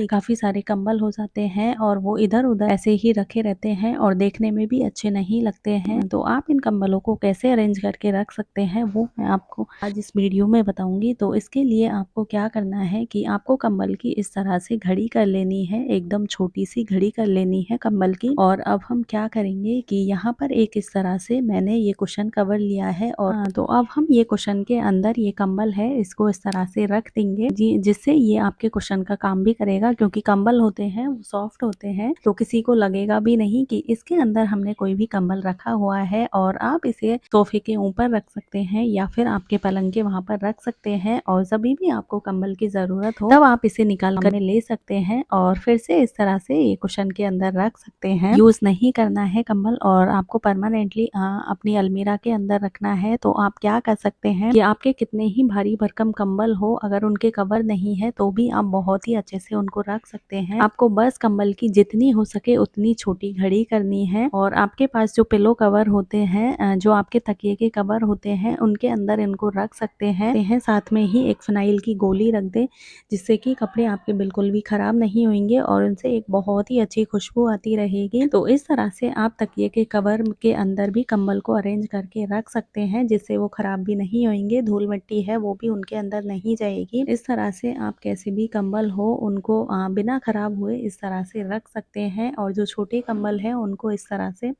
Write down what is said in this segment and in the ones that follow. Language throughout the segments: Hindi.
काफी सारे कंबल हो जाते हैं और वो इधर उधर ऐसे ही रखे रहते हैं और देखने में भी अच्छे नहीं लगते हैं। तो आप इन कंबलों को कैसे अरेंज करके रख सकते हैं वो मैं आपको आज इस वीडियो में बताऊंगी। तो इसके लिए आपको क्या करना है कि आपको कंबल की इस तरह से घड़ी कर लेनी है, एकदम छोटी सी घड़ी कर लेनी है कंबल की। और अब हम क्या करेंगे कि यहाँ पर एक इस तरह से मैंने ये कुशन कवर लिया है और तो अब हम ये कुशन के अंदर ये कंबल है इसको इस तरह से रख देंगे जिससे ये आपके कुशन का काम भी करेगा, क्योंकि कंबल होते हैं वो सॉफ्ट होते हैं तो किसी को लगेगा भी नहीं कि इसके अंदर हमने कोई भी कंबल रखा हुआ है। और आप इसे सोफे के ऊपर रख सकते हैं या फिर आपके पलंग के वहां पर रख सकते हैं और जब भी आपको कंबल की जरूरत हो तब आप इसे निकाल कर ले सकते हैं और फिर से इस तरह से ये कुशन के अंदर रख सकते हैं। यूज नहीं करना है कंबल और आपको परमानेंटली अपनी अलमीरा के अंदर रखना है तो आप क्या कर सकते हैं कि आपके कितने ही भारी भरकम कंबल हो, अगर उनके कवर नहीं है तो भी आप बहुत ही अच्छे से उनको रख सकते हैं। आपको बस कंबल की जितनी हो सके उतनी छोटी घड़ी करनी है और आपके पास जो पिलो कवर होते हैं, जो आपके तकिए के कवर होते हैं, उनके अंदर इनको रख सकते हैं। साथ में ही एक फिनाइल की गोली रख दे जिससे कि कपड़े आपके बिल्कुल भी खराब नहीं होंगे और उनसे एक बहुत ही अच्छी खुशबू आती रहेगी। तो इस तरह से आप तकिए के कवर के अंदर भी कंबल को अरेंज करके रख सकते हैं जिससे वो खराब भी नहीं होंगे, धूल मिट्टी है वो भी उनके अंदर नहीं जाएगी। इस तरह से आप कैसे भी कंबल हो उनको बिना खराब हुए इस तरह से रख सकते हैं और जो छोटे कंबल है उनको इस तरह से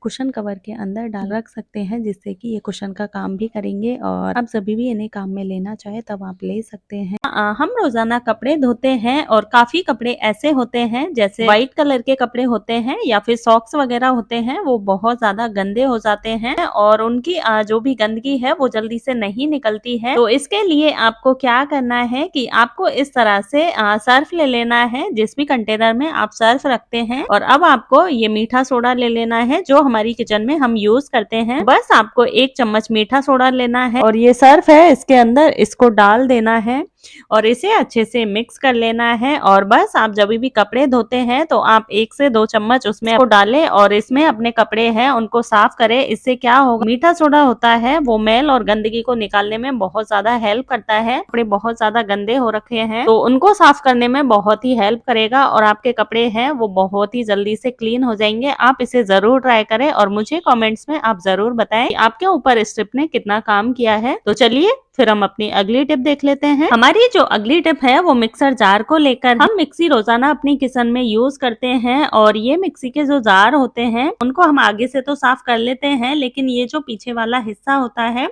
कुशन कवर के अंदर डाल रख सकते हैं जिससे कि ये कुशन का काम भी करेंगे और आप जब भी इन्हें काम में लेना चाहे तब आप ले सकते हैं। हम रोजाना कपड़े धोते हैं और काफी कपड़े ऐसे होते हैं जैसे व्हाइट कलर के कपड़े होते हैं या फिर सॉक्स वगैरह होते हैं, वो बहुत ज्यादा गंदे हो जाते हैं और उनकी जो भी गंदगी है वो जल्दी से नहीं निकलती है। तो इसके लिए आपको क्या करना है कि आपको इस तरह से सर्फ ले लेना है, जिस भी कंटेनर में आप सर्फ रखते हैं, और अब आपको ये मीठा सोडा ले लेना है जो हमारी किचन में हम यूज करते हैं। बस आपको 1 चम्मच मीठा सोडा लेना है और ये सर्फ है इसके अंदर इसको डाल देना है और इसे अच्छे से मिक्स कर लेना है। और बस आप जब भी कपड़े धोते हैं तो आप 1 से 2 चम्मच उसमें डालें और इसमें अपने कपड़े हैं उनको साफ करें। इससे क्या होगा, मीठा सोडा होता है वो मैल और गंदगी को निकालने में बहुत ज्यादा हेल्प करता है। कपड़े बहुत ज्यादा गंदे हो रखे हैं तो उनको साफ करने में बहुत ही हेल्प करेगा और आपके कपड़े हैं वो बहुत ही जल्दी से क्लीन हो जाएंगे। आप इसे जरूर ट्राई करें और मुझे कमेंट्स में आप जरूर बताएं कि आपके ऊपर इस टिप ने कितना काम किया है। तो चलिए फिर हम अपनी अगली टिप देख लेते हैं। हमारी जो अगली टिप है वो मिक्सर जार को लेकर। हम मिक्सी रोजाना अपनी किचन में यूज करते हैं और ये मिक्सी के जो जार होते हैं उनको हम आगे से तो साफ कर लेते हैं, लेकिन ये जो पीछे वाला हिस्सा होता है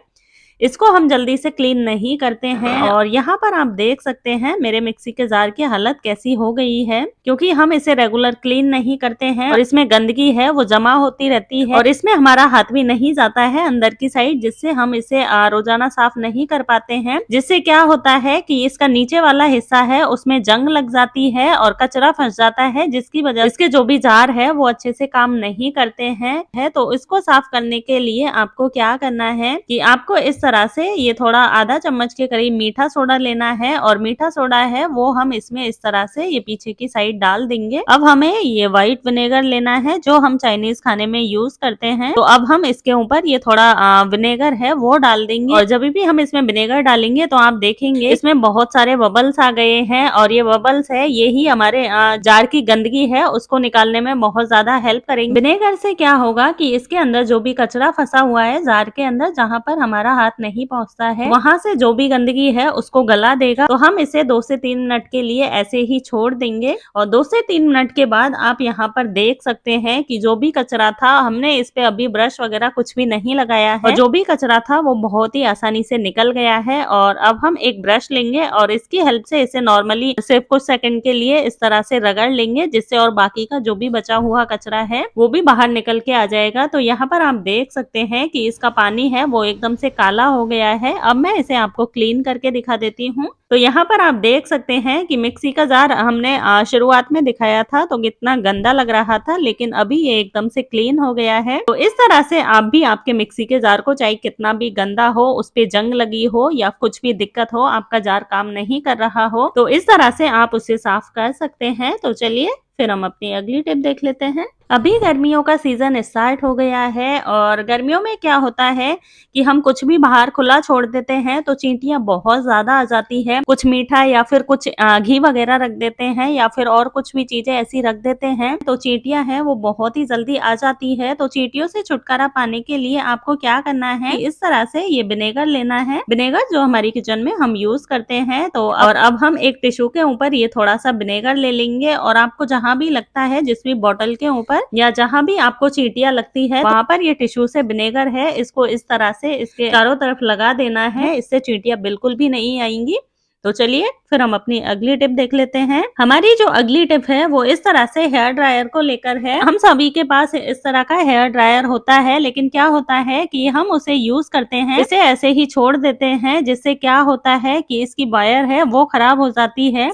इसको हम जल्दी से क्लीन नहीं करते हैं। और यहाँ पर आप देख सकते हैं मेरे मिक्सी के जार की हालत कैसी हो गई है, क्योंकि हम इसे रेगुलर क्लीन नहीं करते हैं और इसमें गंदगी है वो जमा होती रहती है और इसमें हमारा हाथ भी नहीं जाता है अंदर की साइड, जिससे हम इसे रोजाना साफ नहीं कर पाते हैं। जिससे क्या होता है कि इसका नीचे वाला हिस्सा है उसमें जंग लग जाती है और कचरा फंस जाता है, जिसकी वजह इसके जो भी जार है वो अच्छे से काम नहीं करते हैं। तो इसको साफ करने के लिए आपको क्या करना है कि आपको इस तरह से ये थोड़ा आधा चम्मच के करीब मीठा सोडा लेना है और मीठा सोडा है वो हम इसमें इस तरह से ये पीछे की साइड डाल देंगे। अब हमें ये व्हाइट विनेगर लेना है जो हम चाइनीज खाने में यूज करते हैं। तो अब हम इसके ऊपर ये थोड़ा विनेगर है वो डाल देंगे और जब भी हम इसमें विनेगर डालेंगे तो आप देखेंगे इसमें बहुत सारे बबल्स आ गए हैं और ये बबल्स है यही हमारे जार की गंदगी है उसको निकालने में बहुत ज्यादा हेल्प करेंगे। विनेगर से क्या होगा कि इसके अंदर जो भी कचरा फंसा हुआ है जार के अंदर जहाँ पर हमारा हाथ नहीं पहुंचता है वहां से जो भी गंदगी है उसको गला देगा। तो हम इसे 2 से 3 मिनट के लिए ऐसे ही छोड़ देंगे और 2 से 3 मिनट के बाद आप यहाँ पर देख सकते हैं कि जो भी कचरा था, हमने इस पे अभी ब्रश वगैरह कुछ भी नहीं लगाया है और जो भी कचरा था वो बहुत ही आसानी से निकल गया है। और अब हम एक ब्रश लेंगे और इसकी हेल्प से इसे नॉर्मली सिर्फ कुछ सेकंड के लिए इस तरह से रगड़ लेंगे, जिससे और बाकी का जो भी बचा हुआ कचरा है वो भी बाहर निकल के आ जाएगा। तो यहाँ पर आप देख सकते हैं कि इसका पानी है वो एकदम से काला हो गया है। अब मैं इसे आपको क्लीन करके दिखा देती हूँ। तो यहाँ पर आप देख सकते हैं कि मिक्सी का जार हमने शुरुआत में दिखाया था तो कितना गंदा लग रहा था, लेकिन अभी ये एकदम से क्लीन हो गया है। तो इस तरह से आप भी आपके मिक्सी के जार को चाहे कितना भी गंदा हो, उस पे जंग लगी हो या कुछ भी दिक्कत हो, आपका जार काम नहीं कर रहा हो, तो इस तरह से आप उसे साफ कर सकते हैं। तो चलिए फिर हम अपनी अगली टिप देख लेते हैं। अभी गर्मियों का सीज़न स्टार्ट हो गया है और गर्मियों में क्या होता है कि हम कुछ भी बाहर खुला छोड़ देते हैं तो चींटियाँ बहुत ज़्यादा आ जाती हैं। कुछ मीठा या फिर कुछ घी वगैरह रख देते हैं या फिर और कुछ भी चीज़ें ऐसी रख देते हैं तो चींटियाँ हैं वो बहुत ही जल्दी आ जाती है। तो चींटियों से छुटकारा पाने के लिए आपको क्या करना है, इस तरह से ये विनेगर लेना है। विनेगर जो हमारी किचन में हम यूज़ करते हैं। तो और अब हम एक टिश्यू के ऊपर ये थोड़ा-सा विनेगर ले लेंगे और आपको जहाँ भी लगता है जिस भी बॉटल के ऊपर या जहाँ भी आपको चींटियाँ लगती है वहाँ पर ये टिश्यू से विनेगर है, इसको इस तरह से इसके चारों तरफ लगा देना है। इससे चींटियाँ बिल्कुल भी नहीं आएंगी। तो चलिए फिर हम अपनी अगली टिप देख लेते हैं। हमारी जो अगली टिप है वो इस तरह से हेयर ड्रायर को लेकर है। हम सभी के पास इस तरह का हेयर ड्रायर होता है, लेकिन क्या होता है कि हम उसे यूज करते हैं, इसे ऐसे ही छोड़ देते हैं, जिससे क्या होता है कि इसकी वायर है वो खराब हो जाती है,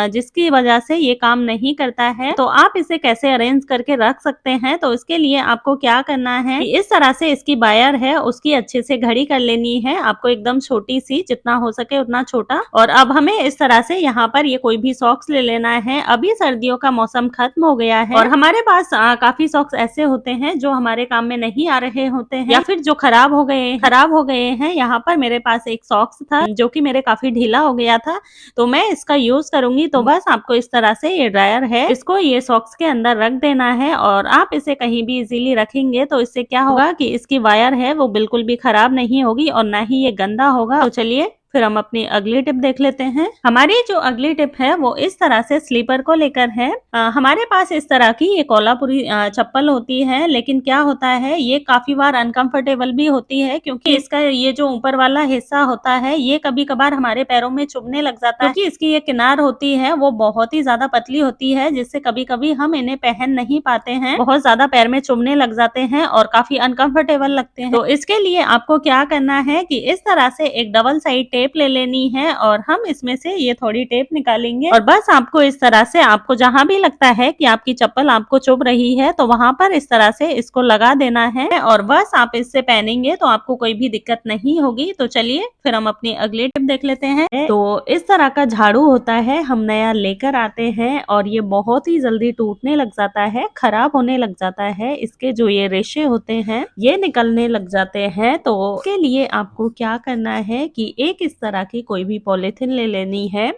जिसकी वजह से ये काम नहीं करता है। तो आप इसे कैसे अरेंज करके रख सकते हैं, तो इसके लिए आपको क्या करना है कि इस तरह से इसकी वायर है उसकी अच्छे से घड़ी कर लेनी है। आपको एकदम छोटी सी, जितना हो सके उतना छोटा। और अब हमें इस तरह से यहाँ पर ये कोई भी सॉक्स ले लेना है। अभी सर्दियों का मौसम खत्म हो गया है और हमारे पास काफी सॉक्स ऐसे होते हैं जो हमारे काम में नहीं आ रहे होते हैं या फिर जो खराब हो गए हैं। यहाँ पर मेरे पास एक सॉक्स था जो कि मेरे काफी ढीला हो गया था, तो मैं इसका यूज करूंगी। तो बस आपको इस तरह से ये ड्रायर है, इसको ये सॉक्स के अंदर रख देना है और आप इसे कहीं भी इजीली रखेंगे तो इससे क्या होगा कि इसकी वायर है वो बिल्कुल भी खराब नहीं होगी और ना ही ये गंदा होगा। तो चलिए फिर हम अपनी अगली टिप देख लेते हैं। हमारी जो अगली टिप है वो इस तरह से स्लीपर को लेकर है। हमारे पास इस तरह की ये कोल्हापुरी चप्पल होती है, लेकिन क्या होता है ये काफी बार अनकंफर्टेबल भी होती है, क्योंकि इसका ये जो ऊपर वाला हिस्सा होता है ये कभी कभार हमारे पैरों में चुभने लग जाता है, क्योंकि इसकी ये किनार होती है वो बहुत ही ज्यादा पतली होती है, जिससे कभी कभी हम इन्हें पहन नहीं पाते हैं, बहुत ज्यादा पैर में चुभने लग जाते हैं और काफी अनकंफर्टेबल लगते हैं। तो इसके लिए आपको क्या करना है कि इस तरह से एक डबल साइड टेप ले लेनी है और हम इसमें से ये थोड़ी टेप निकालेंगे और बस आपको इस तरह से, आपको जहां भी लगता है कि आपकी चप्पल आपको चुभ रही है तो वहां पर इस तरह से इसको लगा देना है और बस आप इससे पहनेंगे तो आपको कोई भी दिक्कत नहीं होगी। तो चलिए फिर हम अपनी अगली टिप देख लेते हैं। तो इस तरह का झाड़ू होता है, हम नया लेकर आते हैं और ये बहुत ही जल्दी टूटने लग जाता है, खराब होने लग जाता है, इसके जो ये रेशे होते हैं ये निकलने लग जाते हैं। तो इसके लिए आपको क्या करना है कि एक इस तरह की कोई भी पॉलीथिन ले लेनी है।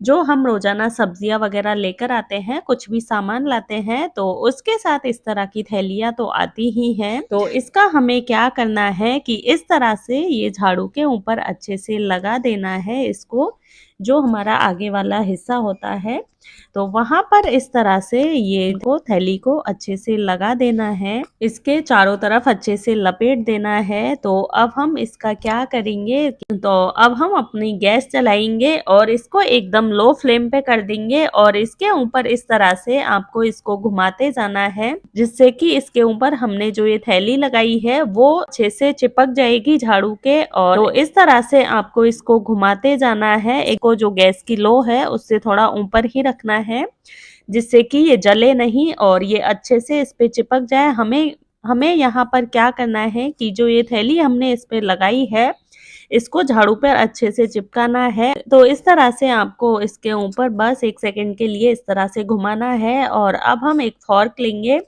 जो हम रोजाना सब्जियां वगैरह लेकर आते हैं, कुछ भी सामान लाते हैं तो उसके साथ इस तरह की थैलियां तो आती ही हैं। तो इसका हमें क्या करना है कि इस तरह से ये झाड़ू के ऊपर अच्छे से लगा देना है इसको, जो हमारा आगे वाला हिस्सा होता है तो वहां पर इस तरह से ये थैली को अच्छे से लगा देना है, इसके चारों तरफ अच्छे से लपेट देना है। तो अब हम इसका क्या करेंगे, तो अब हम अपनी गैस चलाएंगे और इसको एकदम लो फ्लेम पे कर देंगे और इसके ऊपर इस तरह से आपको इसको घुमाते जाना है, जिससे कि इसके ऊपर हमने जो ये थैली लगाई है वो अच्छे से चिपक जाएगी झाड़ू के। और तो इस तरह से आपको इसको घुमाते जाना है, एक जो गैस की लो है उससे थोड़ा ऊपर ही रखना है, जिससे कि ये जले नहीं और ये अच्छे से इस पे चिपक जाए। हमें यहाँ पर क्या करना है कि जो ये थैली हमने इस पे लगाई है इसको झाड़ू पर अच्छे से चिपकाना है। तो इस तरह से आपको इसके ऊपर बस 1 सेकंड के लिए इस तरह से घुमाना है और अब हम एक फॉर्क लेंगे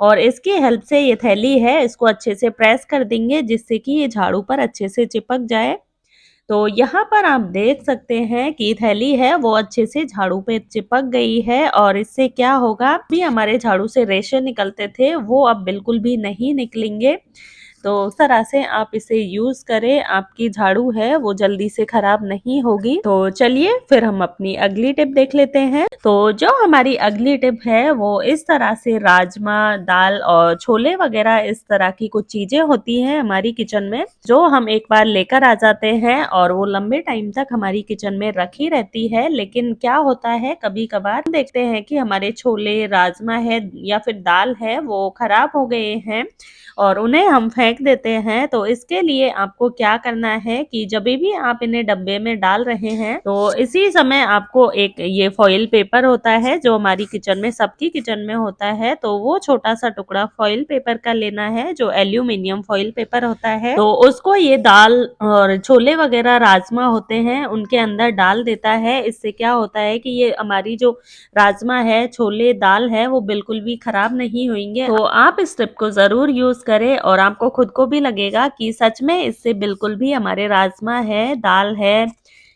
और इसकी हेल्प से ये थैली है इसको अच्छे से प्रेस कर देंगे, जिससे कि ये झाड़ू पर अच्छे से चिपक जाए। तो यहाँ पर आप देख सकते हैं कि थैली है वो अच्छे से झाड़ू पे चिपक गई है और इससे क्या होगा, भी हमारे झाड़ू से रेशे निकलते थे वो अब बिल्कुल भी नहीं निकलेंगे। तो उस तरह से आप इसे यूज करें, आपकी झाड़ू है वो जल्दी से खराब नहीं होगी। तो चलिए फिर हम अपनी अगली टिप देख लेते हैं। तो जो हमारी अगली टिप है वो इस तरह से राजमा, दाल और छोले वगैरह इस तरह की कुछ चीजें होती हैं हमारी किचन में, जो हम एक बार लेकर आ जाते हैं और वो लंबे टाइम तक हमारी किचन में रखी रहती है। लेकिन क्या होता है कभी कभार देखते हैं कि हमारे छोले, राजमा है या फिर दाल है वो खराब हो गए हैं और उन्हें हम फेंक फेंक देते हैं। तो इसके लिए आपको क्या करना है कि जब भी आप इन्हें डब्बे में डाल रहे हैं तो इसी समय आपको एक ये फॉइल पेपर होता है जो हमारी किचन में, सबकी किचन में होता है, तो वो छोटा सा टुकड़ा फॉइल पेपर का लेना है जो एल्यूमिनियम फॉइल पेपर होता है। तो उसको ये दाल और छोले वगैरह राजमा होते हैं उनके अंदर डाल देता है। इससे क्या होता है कि ये हमारी जो राजमा है, छोले, दाल है वो बिल्कुल भी खराब नहीं होंगे। तो आप इस टिप को जरूर यूज करें और आपको खुद को भी लगेगा कि सच में इससे बिल्कुल भी हमारे राजमा है, दाल है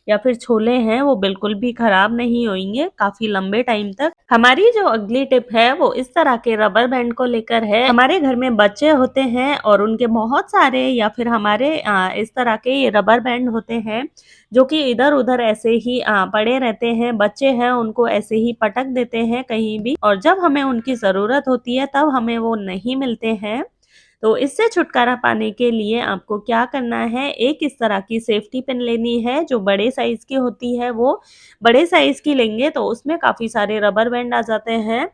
या फिर छोले हैं वो बिल्कुल भी खराब नहीं होंगे काफी लंबे टाइम तक। हमारी जो अगली टिप है वो इस तरह के रबर बैंड को लेकर है। हमारे घर में बच्चे होते हैं और उनके बहुत सारे या फिर हमारे इस तरह के ये रबर बैंड होते हैं जो कि इधर उधर ऐसे ही पड़े रहते हैं। बच्चे हैं उनको ऐसे ही पटक देते हैं कहीं भी, और जब हमें उनकी जरूरत होती है तब हमें वो नहीं मिलते हैं। तो इससे छुटकारा पाने के लिए आपको क्या करना है, एक इस तरह की सेफ्टी पिन लेनी है जो बड़े साइज की होती है। वो बड़े साइज की लेंगे तो उसमें काफी सारे रबर बैंड आ जाते हैं।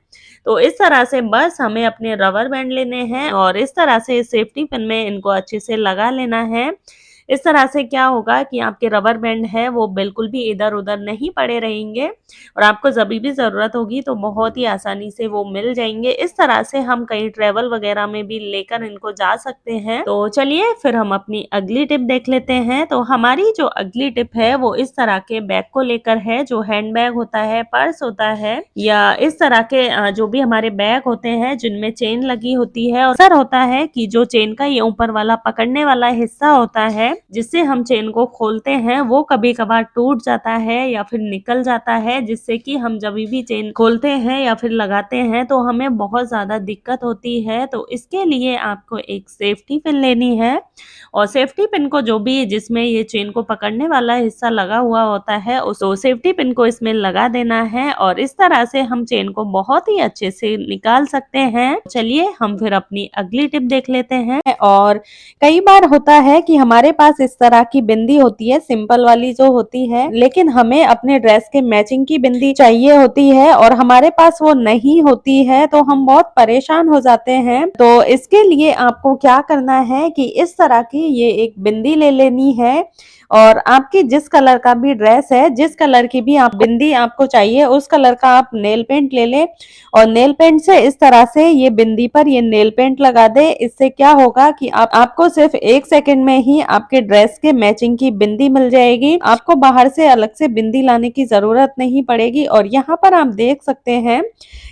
तो इस तरह से बस हमें अपने रबर बैंड लेने हैं और इस तरह से सेफ्टी पिन में इनको अच्छे से लगा लेना है। इस तरह से क्या होगा कि आपके रबर बैंड है वो बिल्कुल भी इधर उधर नहीं पड़े रहेंगे और आपको जब भी जरूरत होगी तो बहुत ही आसानी से वो मिल जाएंगे। इस तरह से हम कहीं ट्रेवल वगैरह में भी लेकर इनको जा सकते हैं। तो चलिए फिर हम अपनी अगली टिप देख लेते हैं। तो हमारी जो अगली टिप है वो इस तरह के बैग को लेकर है जो हैंड बैग होता है, पर्स होता है, या इस तरह के जो भी हमारे बैग होते हैं जिनमें चेन लगी होती है। और असर होता है कि जो चेन का ये ऊपर वाला पकड़ने वाला हिस्सा होता है जिससे हम चेन को खोलते हैं वो कभी कभार टूट जाता है या फिर निकल जाता है, जिससे कि हम जब भी चेन खोलते हैं या फिर लगाते हैं तो हमें बहुत ज्यादा दिक्कत होती है। तो इसके लिए आपको एक सेफ्टी पिन लेनी है और सेफ्टी पिन को जो भी जिसमें ये चेन को पकड़ने वाला हिस्सा लगा हुआ होता है उस सेफ्टी पिन को इसमें लगा देना है और इस तरह से हम चेन को बहुत ही अच्छे से निकाल सकते हैं। चलिए हम फिर अपनी अगली टिप देख लेते हैं। और कई बार होता है कि हमारे पास इस तरह की बिंदी होती है, सिंपल वाली जो होती है, लेकिन हमें अपने ड्रेस के मैचिंग की बिंदी चाहिए होती है और हमारे पास वो नहीं होती है तो हम बहुत परेशान हो जाते हैं। तो इसके लिए आपको क्या करना है कि इस तरह की ये एक बिंदी ले लेनी है और आपकी जिस कलर का भी ड्रेस है, जिस कलर की भी आप बिंदी आपको चाहिए उस कलर का आप नेल पेंट ले लें और नेल पेंट से इस तरह से ये बिंदी पर ये नेल पेंट लगा दे। इससे क्या होगा कि आपको सिर्फ 1 सेकंड में ही आपके ड्रेस के मैचिंग की बिंदी मिल जाएगी। आपको बाहर से अलग से बिंदी लाने की जरूरत नहीं पड़ेगी। और यहाँ पर आप देख सकते हैं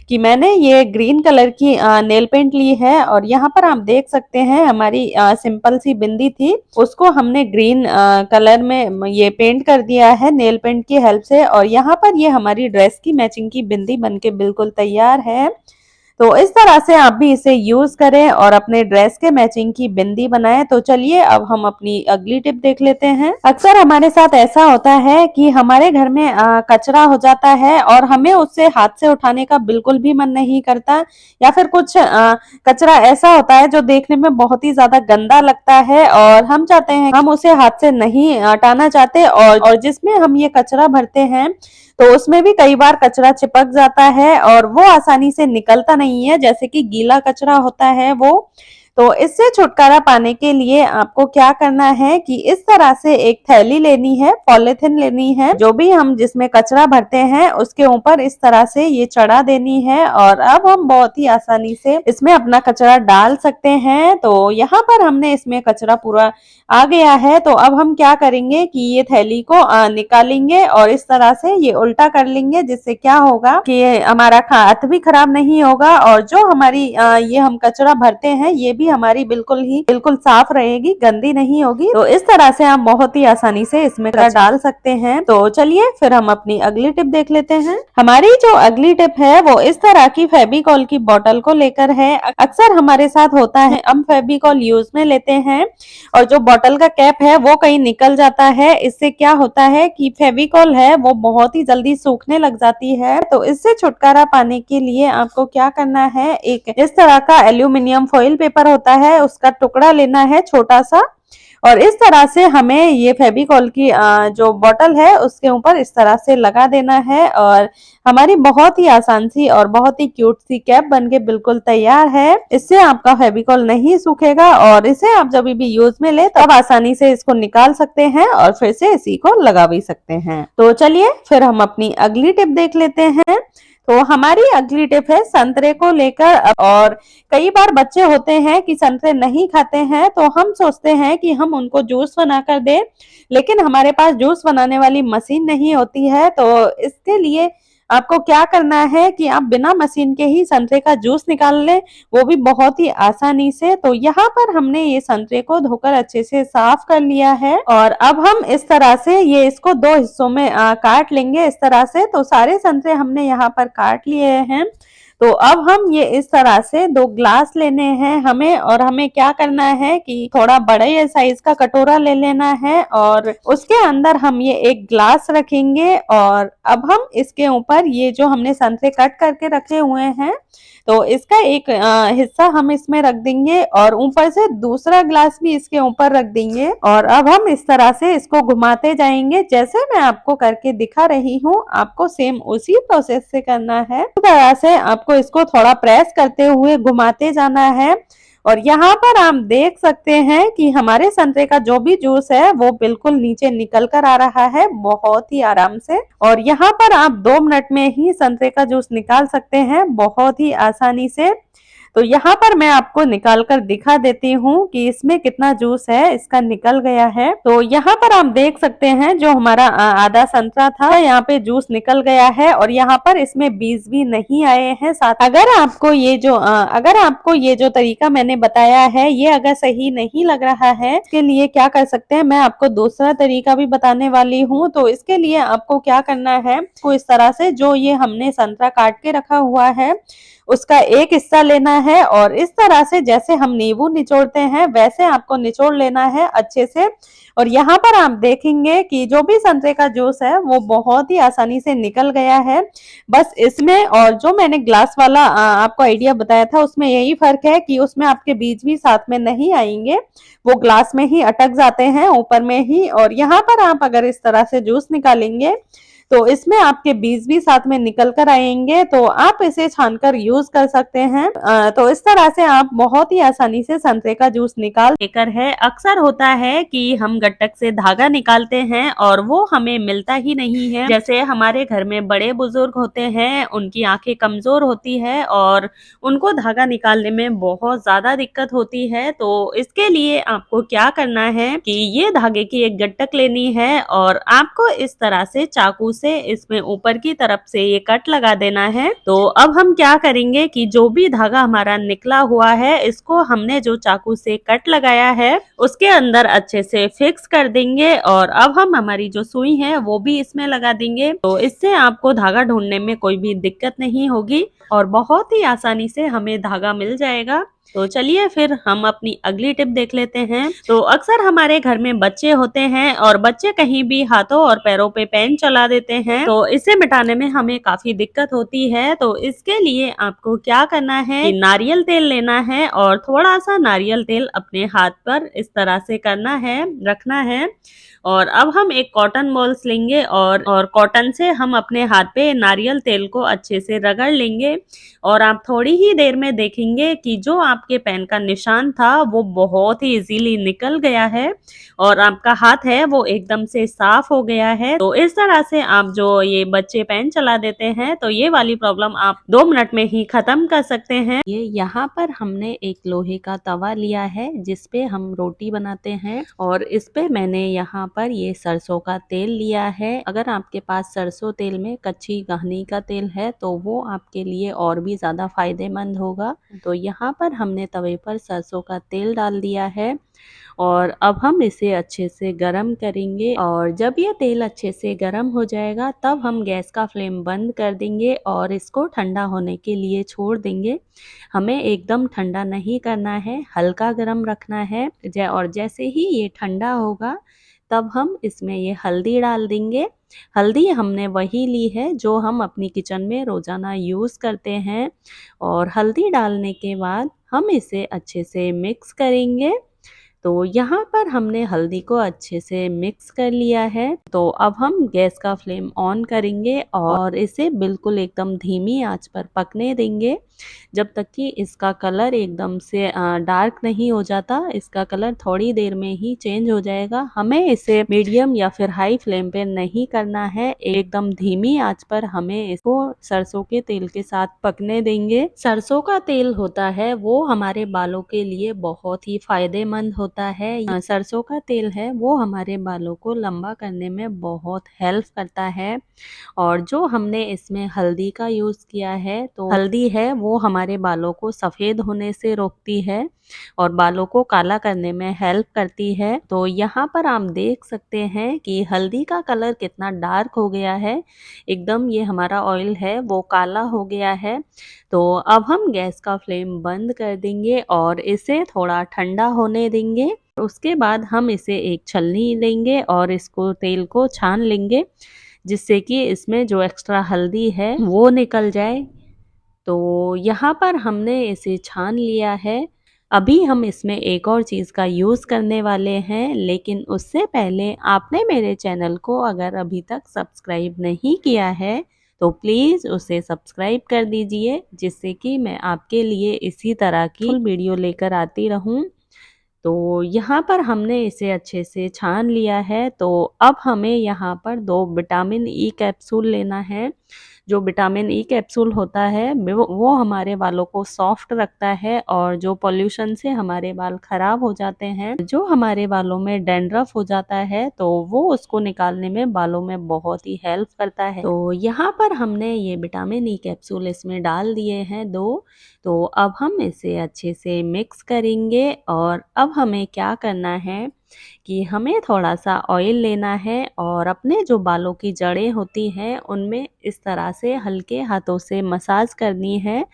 कि मैंने ये ग्रीन कलर की नेल पेंट ली है और यहाँ पर आप देख सकते हैं हमारी सिंपल सी बिंदी थी उसको हमने ग्रीन कलर में ये पेंट कर दिया है नेल पेंट की हेल्प से और यहाँ पर ये हमारी ड्रेस की मैचिंग की बिंदी बनके बिल्कुल तैयार है। तो इस तरह से आप भी इसे यूज करें और अपने ड्रेस के मैचिंग की बिंदी बनाएं। तो चलिए अब हम अपनी अगली टिप देख लेते हैं। अक्सर हमारे साथ ऐसा होता है कि हमारे घर में कचरा हो जाता है और हमें उससे हाथ से उठाने का बिल्कुल भी मन नहीं करता या फिर कुछ कचरा ऐसा होता है जो देखने में बहुत ही ज्यादा गंदा लगता है और हम चाहते हैं हम उसे हाथ से नहीं हटाना चाहते और जिसमें हम ये कचरा भरते हैं तो उसमें भी कई बार कचरा चिपक जाता है और वो आसानी से निकलता नहीं है, जैसे कि गीला कचरा होता है वो। तो इससे छुटकारा पाने के लिए आपको क्या करना है कि इस तरह से एक थैली लेनी है, पॉलिथीन लेनी है, जो भी हम जिसमें कचरा भरते हैं उसके ऊपर इस तरह से ये चढ़ा देनी है और अब हम बहुत ही आसानी से इसमें अपना कचरा डाल सकते हैं। तो यहाँ पर हमने इसमें कचरा पूरा आ गया है। तो अब हम क्या करेंगे कि ये थैली को निकालेंगे और इस तरह से ये उल्टा कर लेंगे, जिससे क्या होगा कि हमारा हाथ भी खराब नहीं होगा और जो हमारी ये हम कचरा भरते हैं ये भी हमारी बिल्कुल साफ रहेगी, गंदी नहीं होगी। तो इस तरह से हम बहुत ही आसानी से इसमें कचरा डाल सकते हैं। तो चलिए फिर हम अपनी अगली टिप देख लेते हैं। हमारी जो अगली टिप है वो इस तरह की फेविकॉल की बोतल को लेकर है। अक्सर हमारे साथ होता है हम फेविकॉल यूज में लेते हैं और जो बोतल का कैप है वो कहीं निकल जाता है। इससे क्या होता है कि फेविकॉल है वो बहुत ही जल्दी सूखने लग जाती है। तो इससे छुटकारा पाने के लिए आपको क्या करना है, एक इस तरह का एल्यूमिनियम फॉइल पेपर होता है उसका टुकड़ा लेना है छोटा सा और इस तरह से हमें ये फेविकॉल की जो बॉटल है उसके ऊपर इस तरह से लगा देना है और हमारी बहुत ही आसान सी और बहुत ही क्यूट सी कैप बनके बिल्कुल तैयार है। इससे आपका फेविकॉल नहीं सूखेगा और इसे आप जब भी यूज में ले तब आसानी से इसको निकाल सकते हैं और फिर से इसी को लगा भी सकते हैं। तो चलिए फिर हम अपनी अगली टिप देख लेते हैं। तो हमारी अगली टिप है संतरे को लेकर। और कई बार बच्चे होते हैं कि संतरे नहीं खाते हैं तो हम सोचते हैं कि हम उनको जूस बनाकर दें, लेकिन हमारे पास जूस बनाने वाली मशीन नहीं होती है। तो इसके लिए आपको क्या करना है कि आप बिना मशीन के ही संतरे का जूस निकाल लें, वो भी बहुत ही आसानी से। तो यहाँ पर हमने ये संतरे को धोकर अच्छे से साफ कर लिया है और अब हम इस तरह से ये इसको दो हिस्सों में काट लेंगे इस तरह से। तो सारे संतरे हमने यहाँ पर काट लिए हैं। तो अब हम ये इस तरह से 2 ग्लास लेने हैं हमें, और हमें क्या करना है कि थोड़ा बड़े साइज का कटोरा ले लेना है और उसके अंदर हम ये 1 ग्लास रखेंगे। और अब हम इसके ऊपर ये जो हमने संतरे कट करके रखे हुए हैं तो इसका एक हिस्सा हम इसमें रख देंगे और ऊपर से दूसरा ग्लास भी इसके ऊपर रख देंगे। और अब हम इस तरह से इसको घुमाते जाएंगे जैसे मैं आपको करके दिखा रही हूँ, आपको सेम उसी प्रोसेस से करना है। इस तरह से आपको इसको थोड़ा प्रेस करते हुए घुमाते जाना है। और यहाँ पर आप देख सकते हैं कि हमारे संतरे का जो भी जूस है वो बिल्कुल नीचे निकल कर आ रहा है बहुत ही आराम से। और यहाँ पर आप 2 मिनट में ही संतरे का जूस निकाल सकते हैं बहुत ही आसानी से। तो यहाँ पर मैं आपको निकाल कर दिखा देती हूँ कि इसमें कितना जूस है इसका निकल गया है। तो यहाँ पर आप देख सकते हैं जो हमारा आधा संतरा था यहाँ पे जूस निकल गया है और यहाँ पर इसमें बीज भी नहीं आए हैं साथ। अगर आपको ये जो तरीका मैंने बताया है ये अगर सही नहीं लग रहा है, इसके लिए क्या कर सकते हैं, मैं आपको दूसरा तरीका भी बताने वाली हूँ। तो इसके लिए आपको क्या करना है, तो इस तरह से जो ये हमने संतरा काट के रखा हुआ है उसका एक हिस्सा लेना है और इस तरह से जैसे हम नींबू निचोड़ते हैं वैसे आपको निचोड़ लेना है अच्छे से। और यहाँ पर आप देखेंगे कि जो भी संतरे का जूस है वो बहुत ही आसानी से निकल गया है। बस इसमें और जो मैंने ग्लास वाला आपको आइडिया बताया था उसमें यही फर्क है कि उसमें आपके बीज भी साथ में नहीं आएंगे, वो ग्लास में ही अटक जाते हैं ऊपर में ही। और यहाँ पर आप अगर इस तरह से जूस निकालेंगे तो इसमें आपके बीज भी साथ में निकल कर आएंगे, तो आप इसे छानकर यूज कर सकते हैं। तो इस तरह से आप बहुत ही आसानी से संतरे का जूस निकाल लेकर है। अक्सर होता है कि हम गट्टक से धागा निकालते हैं और वो हमें मिलता ही नहीं है। जैसे हमारे घर में बड़े बुजुर्ग होते हैं, उनकी आंखें कमजोर होती है और उनको धागा निकालने में बहुत ज्यादा दिक्कत होती है। तो इसके लिए आपको क्या करना है कि ये धागे की एक गट्टक लेनी है और आपको इस तरह से चाकू से इसमें ऊपर की तरफ से ये कट लगा देना है। तो अब हम क्या करेंगे कि जो भी धागा हमारा निकला हुआ है इसको हमने जो चाकू से कट लगाया है उसके अंदर अच्छे से फिक्स कर देंगे और अब हम हमारी जो सुई है वो भी इसमें लगा देंगे। तो इससे आपको धागा ढूंढने में कोई भी दिक्कत नहीं होगी और बहुत ही आसानी से हमें धागा मिल जाएगा। तो चलिए फिर हम अपनी अगली टिप देख लेते हैं। तो अक्सर हमारे घर में बच्चे होते हैं और बच्चे कहीं भी हाथों और पैरों पे पेन चला देते हैं, तो इसे मिटाने में हमें काफी दिक्कत होती है। तो इसके लिए आपको क्या करना है कि नारियल तेल लेना है और थोड़ा सा नारियल तेल अपने हाथ पर इस तरह से करना है, रखना है। और अब हम एक कॉटन बॉल्स लेंगे और कॉटन से हम अपने हाथ पे नारियल तेल को अच्छे से रगड़ लेंगे और आप थोड़ी ही देर में देखेंगे कि जो आपके पेन का निशान था वो बहुत ही इजीली निकल गया है और आपका हाथ है वो एकदम से साफ हो गया है। तो इस तरह से आप जो ये बच्चे पेन चला देते हैं तो ये वाली प्रॉब्लम आप 2 मिनट में ही खत्म कर सकते हैं। ये यहाँ पर हमने एक लोहे का तवा लिया है जिसपे हम रोटी बनाते हैं और इस पे मैंने यहाँ पर ये सरसों का तेल लिया है। अगर आपके पास सरसों तेल में कच्ची घानी का तेल है तो वो आपके लिए और भी ज्यादा फायदेमंद होगा। तो यहाँ पर हमने तवे पर सरसों का तेल डाल दिया है और अब हम इसे अच्छे से गरम करेंगे और जब ये तेल अच्छे से गरम हो जाएगा तब हम गैस का फ्लेम बंद कर देंगे और इसको ठंडा होने के लिए छोड़ देंगे। हमें एकदम ठंडा नहीं करना है, हल्का गरम रखना है। और जैसे ही ये ठंडा होगा तब हम इसमें ये हल्दी डाल देंगे। हल्दी हमने वही ली है जो हम अपनी किचन में रोजाना यूज़ करते हैं और हल्दी डालने के बाद हम इसे अच्छे से मिक्स करेंगे। तो यहाँ पर हमने हल्दी को अच्छे से मिक्स कर लिया है। तो अब हम गैस का फ्लेम ऑन करेंगे और इसे बिल्कुल एकदम धीमी आंच पर पकने देंगे जब तक कि इसका कलर एकदम से डार्क नहीं हो जाता। इसका कलर थोड़ी देर में ही चेंज हो जाएगा। हमें इसे मीडियम या फिर हाई फ्लेम पे नहीं करना है, एकदम धीमी आंच पर हमें इसको सरसों के तेल के साथ पकने देंगे। सरसों का तेल होता है वो हमारे बालों के लिए बहुत ही फायदेमंद होता है। सरसों का तेल है वो हमारे बालों को लंबा करने में बहुत हेल्प करता है। और जो हमने इसमें हल्दी का यूज किया है, तो हल्दी है वो हमारे बालों को सफेद होने से रोकती है और बालों को काला करने में हेल्प करती है। तो यहाँ पर आप देख सकते हैं कि हल्दी का कलर कितना डार्क हो गया है, एकदम ये हमारा ऑयल है वो काला हो गया है। तो अब हम गैस का फ्लेम बंद कर देंगे और इसे थोड़ा ठंडा होने देंगे। उसके बाद हम इसे एक छलनी लेंगे और इसको तेल को छान लेंगे जिससे कि इसमें जो एक्स्ट्रा हल्दी है वो निकल जाए। तो यहाँ पर हमने इसे छान लिया है। अभी हम इसमें एक और चीज़ का यूज़ करने वाले हैं, लेकिन उससे पहले आपने मेरे चैनल को अगर अभी तक सब्सक्राइब नहीं किया है तो प्लीज़ उसे सब्सक्राइब कर दीजिए जिससे कि मैं आपके लिए इसी तरह की फुल वीडियो लेकर आती रहूं। तो यहाँ पर हमने इसे अच्छे से छान लिया है। तो अब हमें यहाँ पर 2 विटामिन ई कैप्सूल लेना है। जो विटामिन ई कैप्सूल होता है वो हमारे बालों को सॉफ्ट रखता है और जो पॉल्यूशन से हमारे बाल खराब हो जाते हैं, जो हमारे बालों में डैंड्रफ हो जाता है, तो वो उसको निकालने में बालों में बहुत ही हेल्प करता है। तो यहाँ पर हमने ये विटामिन ई कैप्सूल इसमें डाल दिए हैं 2। तो अब हम इसे अच्छे से मिक्स करेंगे और अब हमें क्या करना है कि हमें थोड़ा सा ऑयल लेना है और अपने जो बालों की जड़ें होती हैं उनमें इस तरह से हल्के हाथों से मसाज करनी है।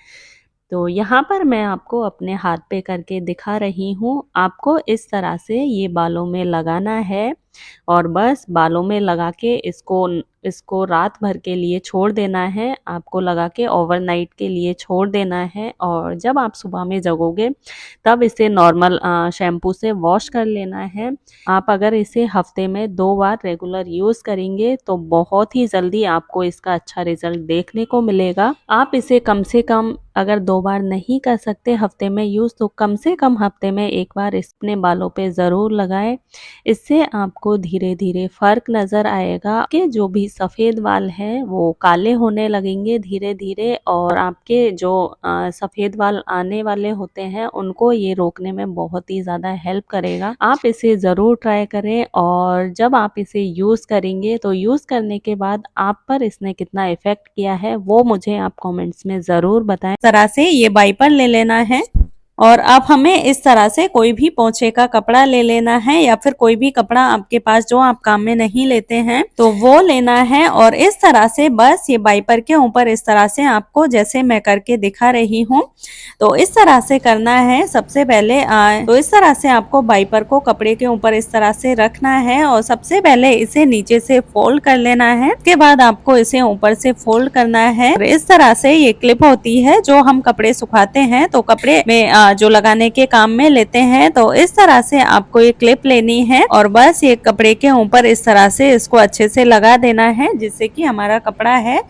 तो यहाँ पर मैं आपको अपने हाथ पे करके दिखा रही हूँ। आपको इस तरह से ये बालों में लगाना है और बस बालों में लगा के इसको रात भर के लिए छोड़ देना है। आपको लगा के ओवरनाइट के लिए छोड़ देना है और जब आप सुबह में जगोगे तब इसे नॉर्मल शैम्पू से वॉश कर लेना है। आप अगर इसे हफ्ते में 2 बार रेगुलर यूज़ करेंगे तो बहुत ही जल्दी आपको इसका अच्छा रिजल्ट देखने को मिलेगा। आप इसे कम से कम अगर 2 बार नहीं कर सकते हफ्ते में यूज़, तो कम से कम हफ्ते में 1 बार अपने बालों पे ज़रूर लगाएं। इससे आपको धीरे धीरे फ़र्क नज़र आएगा कि जो भी सफ़ेद बाल हैं वो काले होने लगेंगे धीरे धीरे और आपके जो सफ़ेद बाल आने वाले होते हैं उनको ये रोकने में बहुत ही ज़्यादा हेल्प करेगा। आप इसे ज़रूर ट्राई करें और जब आप इसे यूज़ करेंगे तो यूज़ करने के बाद आप पर इसने कितना इफ़ेक्ट किया है वो मुझे आप कमेंट्स में ज़रूर बताएं। इस तरह से ये वाइपर ले लेना है और अब हमें इस तरह से कोई भी पोंछे का कपड़ा ले लेना है या फिर कोई भी कपड़ा आपके पास जो आप काम में नहीं लेते हैं तो वो लेना है और इस तरह से बस ये वाइपर के ऊपर इस तरह से आपको जैसे मैं करके दिखा रही हूँ तो इस तरह से करना है। सबसे पहले तो इस तरह से आपको वाइपर को कपड़े के ऊपर इस तरह से रखना है और सबसे पहले इसे नीचे से फोल्ड कर लेना है। उसके बाद आपको इसे ऊपर से फोल्ड करना है। इस तरह से ये क्लिप होती है जो हम कपड़े सुखाते हैं तो कपड़े में जो लगाने के काम में लेते हैं। तो इस तरह से आपको ये क्लिप लेनी है और बस ये कपड़े के ऊपर इस तरह से इसको अच्छे से लगा देना है जिससे कि हमारा कपड़ा है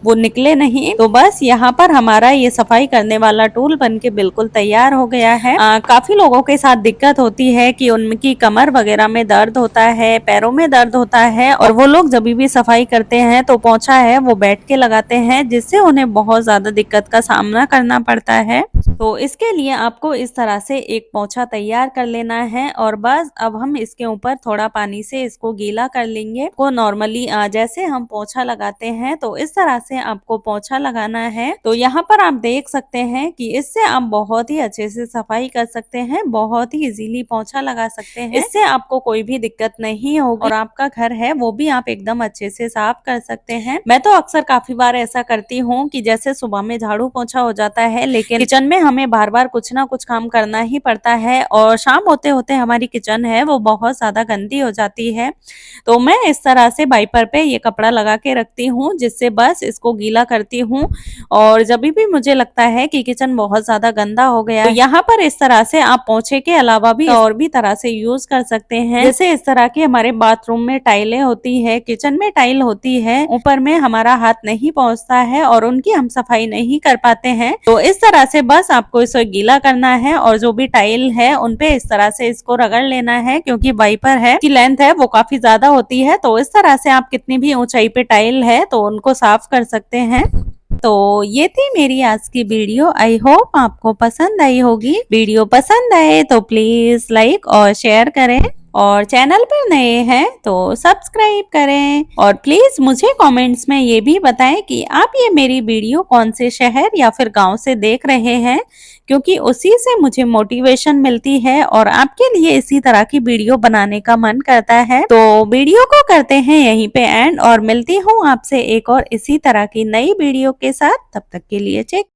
वो निकले नहीं। तो बस यहाँ पर हमारा ये सफाई करने वाला टूल बनके बिल्कुल तैयार हो गया है। काफी लोगों के साथ दिक्कत होती है कि उनकी कमर वगैरह में दर्द होता है, पैरों में दर्द होता है और वो लोग जब भी सफाई करते हैं तो पोंछा है वो बैठ के लगाते हैं जिससे उन्हें बहुत ज्यादा दिक्कत का सामना करना पड़ता है। तो इसके लिए आपको इस तरह से एक पोंछा तैयार कर लेना है और बस अब हम इसके ऊपर थोड़ा पानी से इसको गीला कर लेंगे। को नॉर्मली जैसे हम पोंछा लगाते हैं तो इस तरह से आपको पोंछा लगाना है। तो यहाँ पर आप देख सकते हैं कि इससे आप बहुत ही अच्छे से सफाई कर सकते हैं, बहुत ही इजीली पोंछा लगा सकते हैं। इससे आपको कोई भी दिक्कत नहीं होगी और आपका घर है वो भी आप एकदम अच्छे से साफ कर सकते हैं। मैं तो अक्सर काफी बार ऐसा करती हूँ कि जैसे सुबह में झाड़ू पोंछा हो जाता है लेकिन किचन में हमें बार बार कुछ ना कुछ काम करना ही पड़ता है और शाम होते होते हमारी किचन है वो बहुत ज्यादा गंदी हो जाती है। तो मैं इस तरह से वाइपर पे ये कपड़ा लगा के रखती हूँ जिससे बस इस इसको गीला करती हूँ। और जब भी मुझे लगता है कि किचन बहुत ज्यादा गंदा हो गया तो यहाँ पर इस तरह से आप पोछे के अलावा भी और भी तरह से यूज कर सकते हैं। जैसे इस तरह की हमारे बाथरूम में टाइलें होती है, किचन में टाइल होती है, ऊपर में हमारा हाथ नहीं पहुंचता है और उनकी हम सफाई नहीं कर पाते हैं, तो इस तरह से बस आपको इसे गीला करना है और जो भी टाइल है उनपे इस तरह से इसको रगड़ लेना है। क्योंकि वाइपर है की लेंथ है वो काफी ज्यादा होती है, तो इस तरह से आप कितनी भी ऊंचाई पे टाइल है तो उनको साफ कर सकते हैं। तो ये थी मेरी आज की वीडियो। आई होप आपको पसंद आई होगी। वीडियो पसंद आए तो प्लीज लाइक और शेयर करें और चैनल पर नए हैं तो सब्सक्राइब करें। और प्लीज मुझे कमेंट्स में ये भी बताएं कि आप ये मेरी वीडियो कौन से शहर या फिर गांव से देख रहे हैं, क्योंकि उसी से मुझे मोटिवेशन मिलती है और आपके लिए इसी तरह की वीडियो बनाने का मन करता है। तो वीडियो को करते हैं यहीं पे एंड और मिलती हूँ आपसे एक और इसी तरह की नई वीडियो के साथ। तब तक के लिए चेक